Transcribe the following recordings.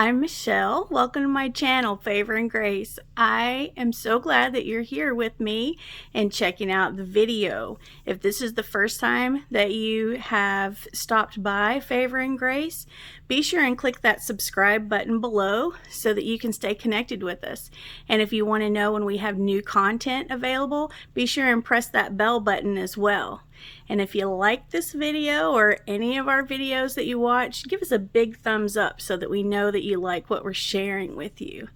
I'm Michelle. Welcome to my channel, Favor and Grace. I am so glad that you're here with me and checking out the video. If this is the first time that you have stopped by Favor and Grace, be sure and click that subscribe button below so that you can stay connected with us. And if you want to know when we have new content available, be sure and press that bell button as well. And if you like this video or any of our videos that you watch, give us a big thumbs up so that we know that you like what we're sharing with you.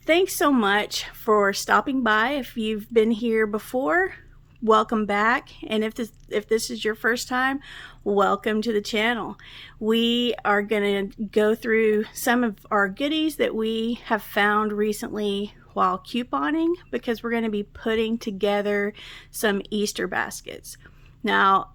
Thanks so much for stopping by. If you've been here before, welcome back. And if this is your first time, welcome to the channel. We are going to go through some of our goodies that we have found recently while couponing, because we're going to be putting together some Easter baskets. Now,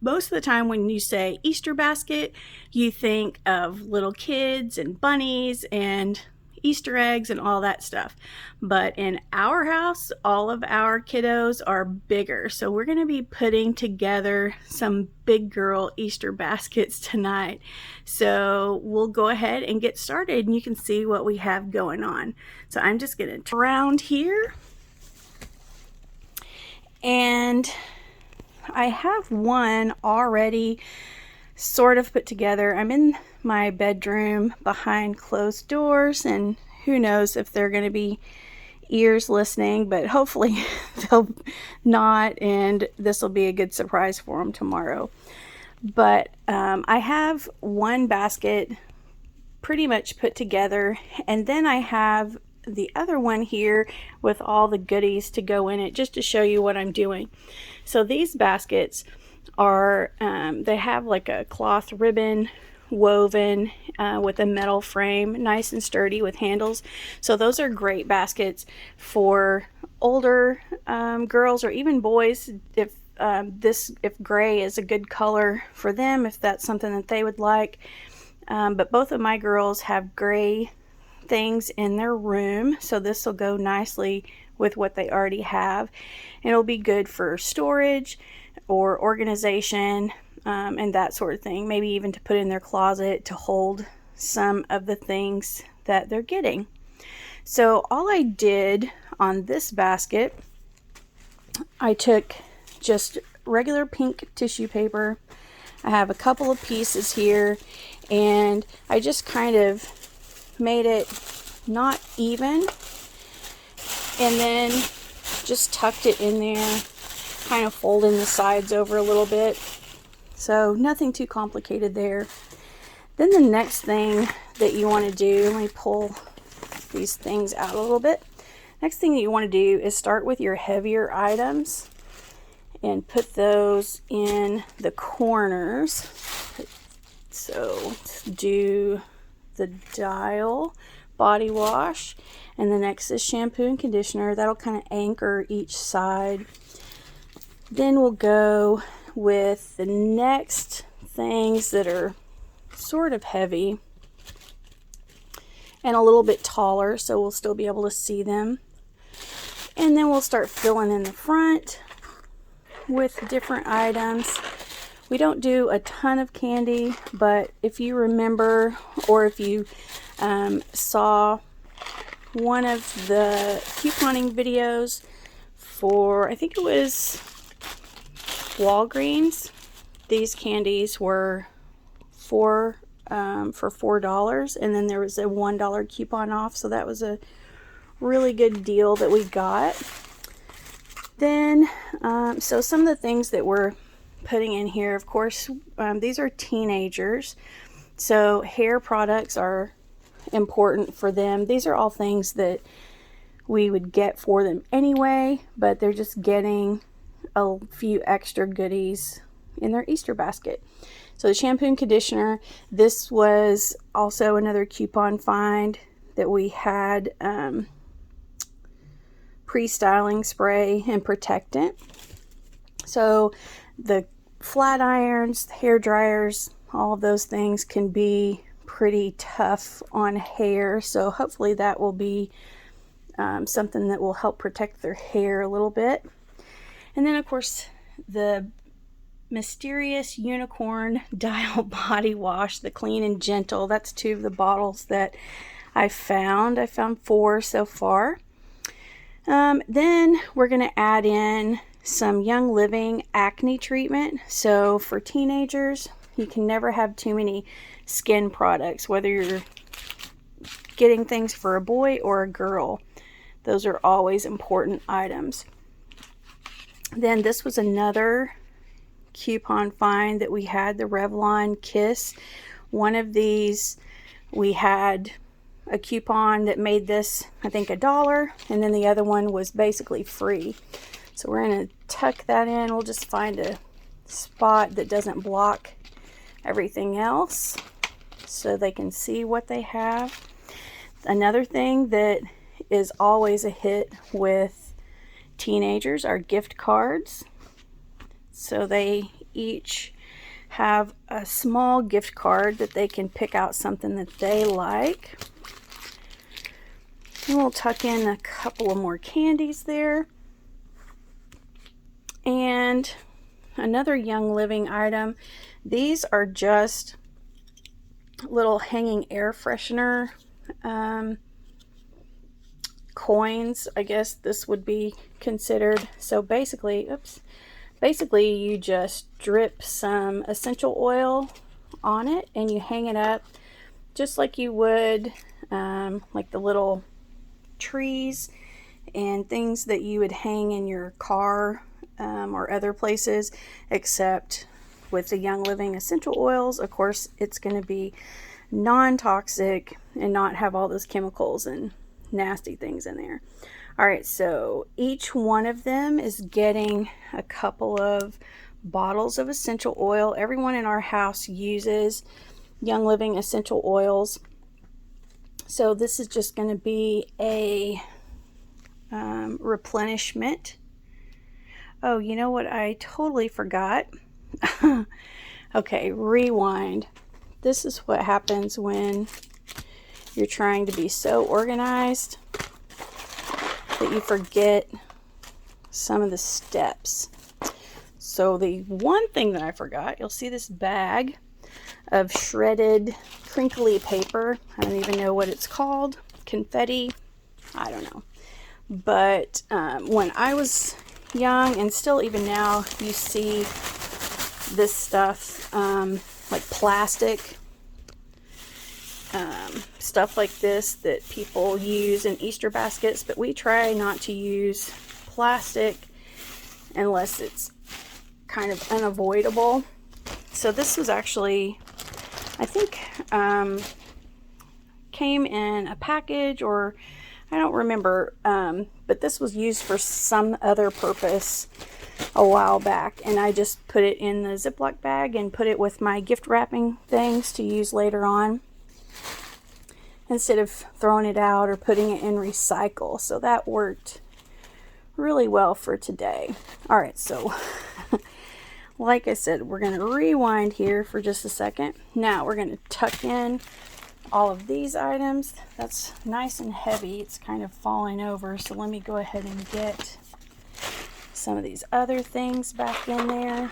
most of the time when you say Easter basket, you think of little kids and bunnies and Easter eggs and all that stuff. But in our house, all of our kiddos are bigger. So we're going to be putting together some big girl Easter baskets tonight. So we'll go ahead and get started and you can see what we have going on. So I'm just going to turn around here. And I have one already sort of put together. I'm in my bedroom behind closed doors, and who knows if they're going to be ears listening, but hopefully they'll not, and this will be a good surprise for them tomorrow. But I have one basket pretty much put together, and then I have the other one here with all the goodies to go in it, just to show you what I'm doing. So these baskets are they have like a cloth ribbon woven with a metal frame, nice and sturdy with handles. So those are great baskets for older girls or even boys, if gray is a good color for them, if that's something that they would like. But both of my girls have gray things in their room, so this will go nicely with what they already have, and it'll be good for storage or organization and that sort of thing, maybe even to put in their closet to hold some of the things that they're getting. So all I did on this basket, I took just regular pink tissue paper. I have a couple of pieces here, and I just kind of made it not even, and then just tucked it in there, kind of folding the sides over a little bit. So nothing too complicated there. Then the next thing that you want to do, let me pull these things out a little bit. Next thing that you want to do is start with your heavier items and put those in the corners. So do the Dial body wash, and the next is shampoo and conditioner. That'll kind of anchor each side. Then we'll go with the next things that are sort of heavy and a little bit taller, so we'll still be able to see them. And then we'll start filling in the front with different items. We don't do a ton of candy, but if you remember, or if you saw one of the couponing videos for, I think it was Walgreens, these candies were for $4, and then there was a $1 coupon off, so that was a really good deal that we got. Then so some of the things that we're putting in here, of course, these are teenagers, so hair products are important for them. These are all things that we would get for them anyway, but they're just getting a few extra goodies in their Easter basket. So the shampoo and conditioner, this was also another coupon find that we had, pre-styling spray and protectant. So the flat irons, hair dryers, all of those things can be pretty tough on hair, so hopefully that will be something that will help protect their hair a little bit. And then of course the Mysterious Unicorn Dial Body Wash, the Clean and Gentle. That's 2 of the bottles that I found. I found 4 so far. Then we're going to add in some Young Living acne treatment. So for teenagers, you can never have too many skin products, whether you're getting things for a boy or a girl. Those are always important items. Then this was another coupon find that we had, the Revlon Kiss. One of these, we had a coupon that made this, I think, $1, and then the other one was basically free. So we're going to tuck that in. We'll just find a spot that doesn't block everything else so they can see what they have. Another thing that is always a hit with teenagers are gift cards. So they each have a small gift card that they can pick out something that they like. And we'll tuck in a couple of more candies there. And another Young Living item. These are just little hanging air freshener coins, I guess this would be considered. So basically, basically you just drip some essential oil on it and you hang it up just like you would like the little trees and things that you would hang in your car or other places, except with the Young Living essential oils, of course, it's going to be non-toxic and not have all those chemicals and nasty things in there. All right, so each one of them is getting a couple of bottles of essential oil. Everyone in our house uses Young Living essential oils. So this is just going to be a replenishment. Oh, you know what? I totally forgot. Okay, rewind. This is what happens when you're trying to be so organized that you forget some of the steps. So the one thing that I forgot, you'll see this bag of shredded crinkly paper. I don't even know what it's called. Confetti. I don't know. But when I was young, and still even now, you see this stuff like plastic stuff like this that people use in Easter baskets, but we try not to use plastic unless it's kind of unavoidable. So this was actually, I think, came in a package, or I don't remember, but this was used for some other purpose a while back, and I just put it in the Ziploc bag and put it with my gift wrapping things to use later on, instead of throwing it out or putting it in recycle. So that worked really well for today. All right, so like I said, we're going to rewind here for just a second. Now we're going to tuck in all of these items. That's nice and heavy. It's kind of falling over. So let me go ahead and get some of these other things back in there.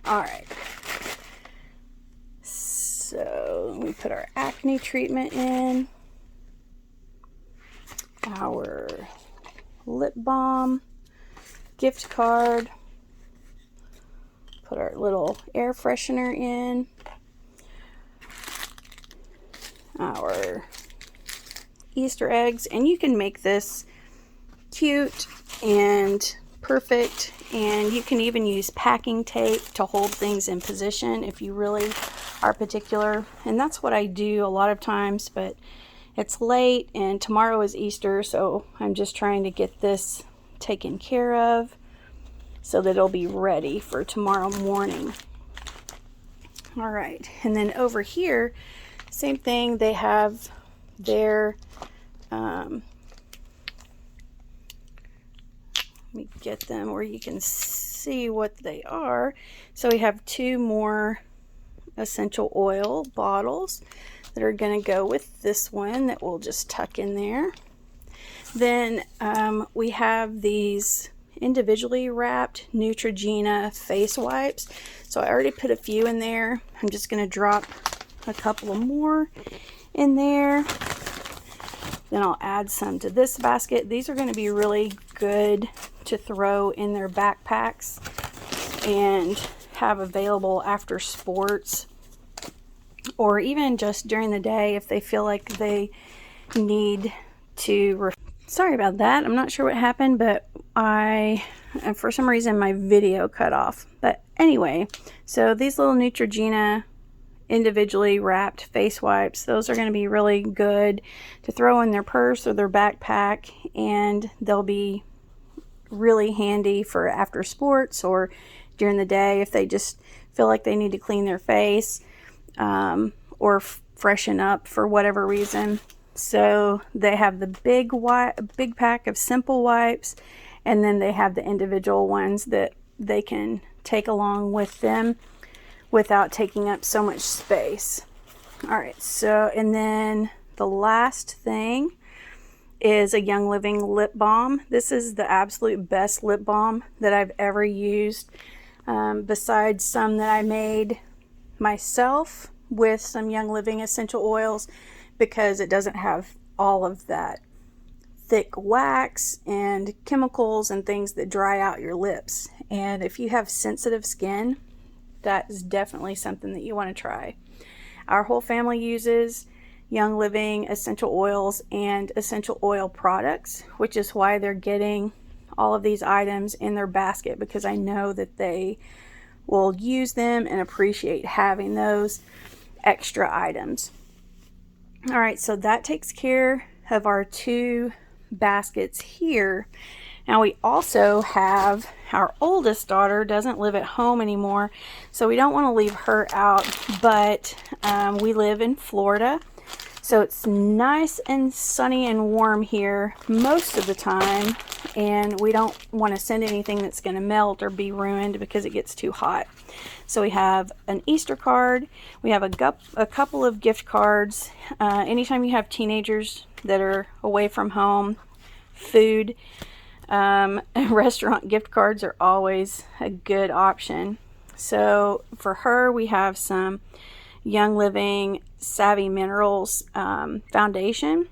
All right. So we put our acne treatment in, our lip balm, gift card, put our little air freshener in, our Easter eggs, and you can make this cute and perfect, and you can even use packing tape to hold things in position if you really are particular. And that's what I do a lot of times, but it's late and tomorrow is Easter, so I'm just trying to get this taken care of so that it'll be ready for tomorrow morning. All right, and then over here, same thing. They have their let me get them where you can see what they are. So we have 2 more essential oil bottles that are going to go with this one that we'll just tuck in there. Then we have these individually wrapped Neutrogena face wipes. So I already put a few in there. I'm just going to drop a couple of more in there. Then I'll add some to this basket. These are going to be really good to throw in their backpacks and have available after sports, or even just during the day if they feel like they need to. Sorry about that. I'm not sure what happened, but for some reason my video cut off. But anyway, so these little Neutrogena individually wrapped face wipes, those are going to be really good to throw in their purse or their backpack, and they'll be really handy for after sports or during the day if they just feel like they need to clean their face or freshen up for whatever reason. So they have the big pack of simple wipes, and then they have the individual ones that they can take along with them without taking up so much space. All right, so, and then the last thing is a Young Living lip balm. This is the absolute best lip balm that I've ever used, besides some that I made myself with some Young Living essential oils, because it doesn't have all of that thick wax and chemicals and things that dry out your lips. And if you have sensitive skin, that is definitely something that you want to try. Our whole family uses Young Living essential oils and essential oil products, which is why they're getting all of these items in their basket, because I know that they will use them and appreciate having those extra items. All right, so that takes care of our 2 baskets here. Now we also have our oldest daughter doesn't live at home anymore, so we don't want to leave her out, but we live in Florida, so it's nice and sunny and warm here most of the time, and we don't want to send anything that's going to melt or be ruined because it gets too hot. So we have an Easter card, we have a couple of gift cards. Anytime you have teenagers that are away from home, food, restaurant gift cards are always a good option. So for her, we have some Young Living Savvy Minerals foundation.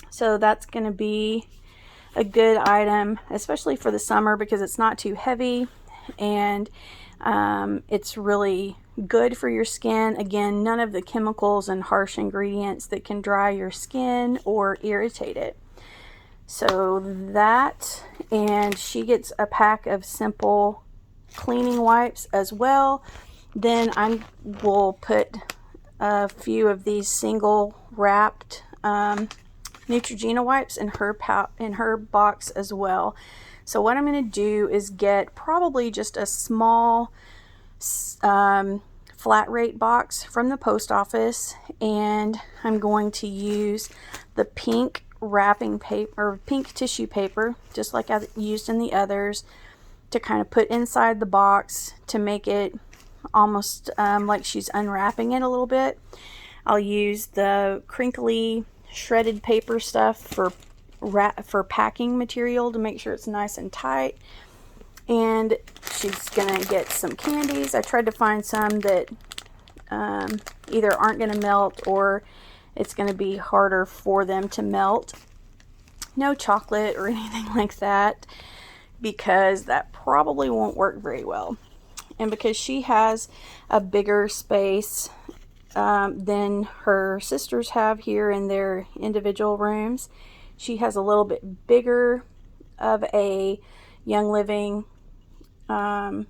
So that's going to be a good item, especially for the summer, because it's not too heavy and it's really good for your skin. Again, none of the chemicals and harsh ingredients that can dry your skin or irritate it. So that, and she gets a pack of simple cleaning wipes as well. Then I will put a few of these single wrapped Neutrogena wipes in her box as well. So what I'm going to do is get probably just a small flat rate box from the post office, and I'm going to use the pink wrapping paper, or pink tissue paper, just like I used in the others, to kind of put inside the box to make it almost like she's unwrapping it a little bit. I'll use the crinkly shredded paper stuff for packing material to make sure it's nice and tight. And she's gonna get some candies. I tried to find some that either aren't gonna melt or it's gonna be harder for them to melt. No chocolate or anything like that, because that probably won't work very well. And because she has a bigger space than her sisters have here in their individual rooms, she has a little bit bigger of a Young Living hanging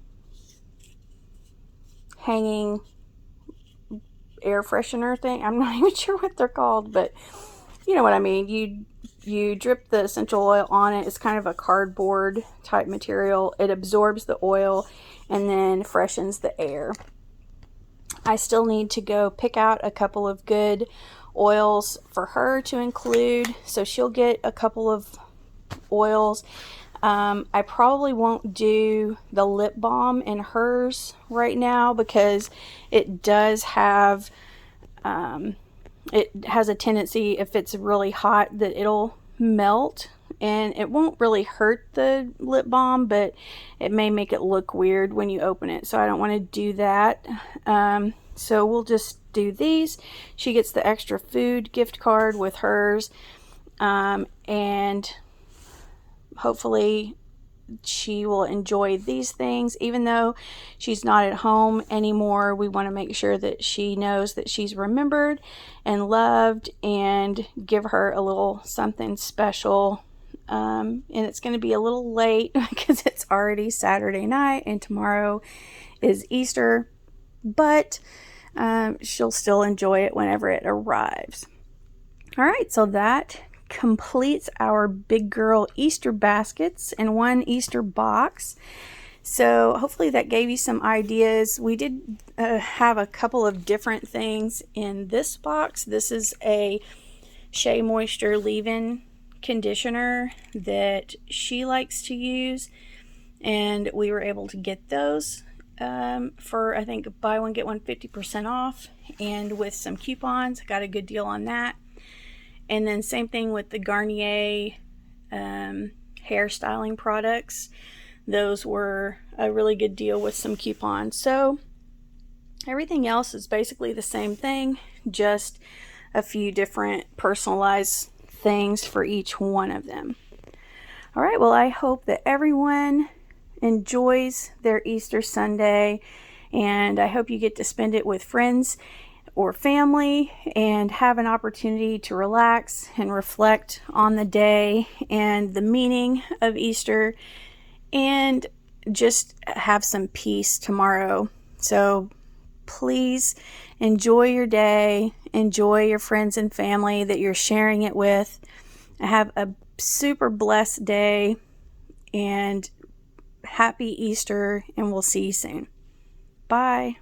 air freshener thing. I'm not even sure what they're called, but you know what I mean. You drip the essential oil on it. It's kind of a cardboard type material. It absorbs the oil and then freshens the air. I still need to go pick out a couple of good oils for her to include, so she'll get a couple of oils. I probably won't do the lip balm in hers right now, because it does have it has a tendency, if it's really hot, that it'll melt and it won't really hurt the lip balm, but it may make it look weird when you open it, so I don't want to do that. So we'll just do these. She gets the extra food gift card with hers, and hopefully she will enjoy these things. Even though she's not at home anymore, we want to make sure that she knows that she's remembered and loved, and give her a little something special. And it's going to be a little late because it's already Saturday night and tomorrow is Easter, but she'll still enjoy it whenever it arrives. All right, so that completes our big girl Easter baskets and one Easter box. So hopefully that gave you some ideas. We did have a couple of different things in this box. This is a Shea Moisture leave-in conditioner that she likes to use, and we were able to get those for, I think, buy one get one 50% off, and with some coupons got a good deal on that. And then same thing with the Garnier hair styling products. Those were a really good deal with some coupons. So everything else is basically the same thing, just a few different personalized things for each one of them. All right, well, I hope that everyone enjoys their Easter Sunday, and I hope you get to spend it with friends or family and have an opportunity to relax and reflect on the day and the meaning of Easter, and just have some peace tomorrow. So please enjoy your day, enjoy your friends and family that you're sharing it with. Have a super blessed day, and happy Easter, and we'll see you soon. Bye.